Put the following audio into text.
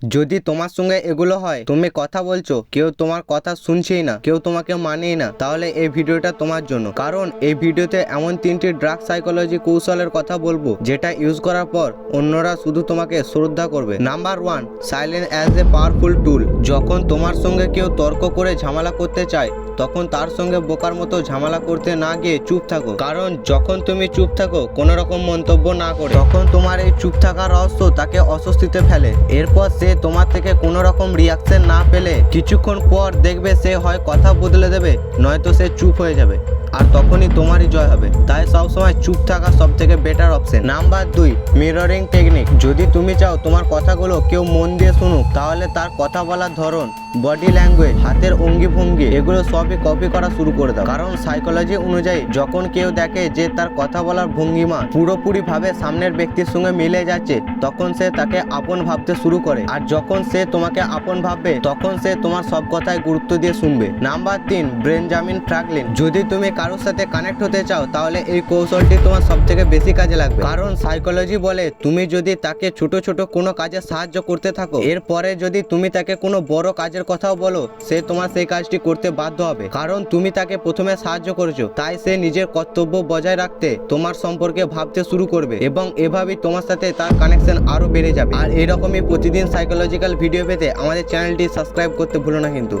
যদি তোমার সঙ্গে এগুলো হয়, তুমি কথা বলছো, কেউ তোমার কথা শুনছেই না, কেউ তোমাকে মানেই না, তাহলে এই ভিডিওটা তোমার জন্য। কারণ এই ভিডিওতে এমন 3টি ড্রাগ সাইকোলজি কৌশলের কথা বলবো যেটা ইউজ করার পর অন্যরা শুধু তোমাকে শ্রদ্ধা করবে। Number 1, silence as a powerful টুল। যখন তোমার সঙ্গে কেউ তর্ক করে ঝামেলা করতে চায়, তখন তার সঙ্গে বোকার মতো ঝামেলা করতে না গিয়ে চুপ থাকো। কারণ যখন তুমি চুপ থাকো কোনো রকম মন্তব্য না করে, তখন তোমার এই চুপ থাকার রহস্য তাকে অস্বস্তিতে ফেলে। এরপর সে তোমার থেকে কোনো রকম রিয়াকশন না পেলে কিছুক্ষণ পর দেখবে সে হয় কথা বদলে দেবে, নয়তো সে চুপ হয়ে যাবে, আর তখনই তোমারই জয় হবে। তাই সবসময় চুপ থাকা সব থেকে better option. Number 2, mirroring technique. যদি তুমি চাও তোমার কথাগুলো কেউ মন দিয়ে শুনুক, তাহলে তার কথা বলার ধরন, বডি ল্যাঙ্গুয়েজ, হাতের অঙ্গি ভঙ্গি, এগুলো সবই কপি করা শুরু করে দাও। কারণ সাইকোলজি অনুযায়ী যখন কেউ দেখে যে তার কথা বলার ভঙ্গিমা পুরোপুরি ভাবে সামনের ব্যক্তির সঙ্গে মিলে যাচ্ছে, তখন সে তাকে আপন ভাবতে শুরু করে। আর যখন সে তোমাকে আপন ভাববে, তখন সে তোমার সব কথায় গুরুত্ব দিয়ে শুনবে। Number 3, Benjamin Franklin. যদি তুমি কারোর সাথে কানেক্ট হতে চাও, তাহলে এই কৌশলটি তোমার সব থেকে বেশি কাজে লাগবে। কারণ সাইকোলজি বলে তুমি যদি তাকে ছোট ছোট কোনো কাজে সাহায্য করতে থাকো, এরপরে যদি তুমি তাকে কোনো বড় কাজের কথাও বলো, সে তোমার সেই কাজটি করতে বাধ্য হবে। কারণ তুমি তাকে প্রথমে সাহায্য করেছো, তাই সে নিজের কর্তব্য বজায় রাখতে তোমার সম্পর্কে ভাবতে শুরু করবে, এবং এভাবেই তোমার সাথে তার কানেকশন আরো বেড়ে যাবে। আর এরকমই প্রতিদিন সাইকোলজিক্যাল ভিডিও পেতে আমাদের চ্যানেলটি সাবস্ক্রাইব করতে ভুলো না কিন্তু।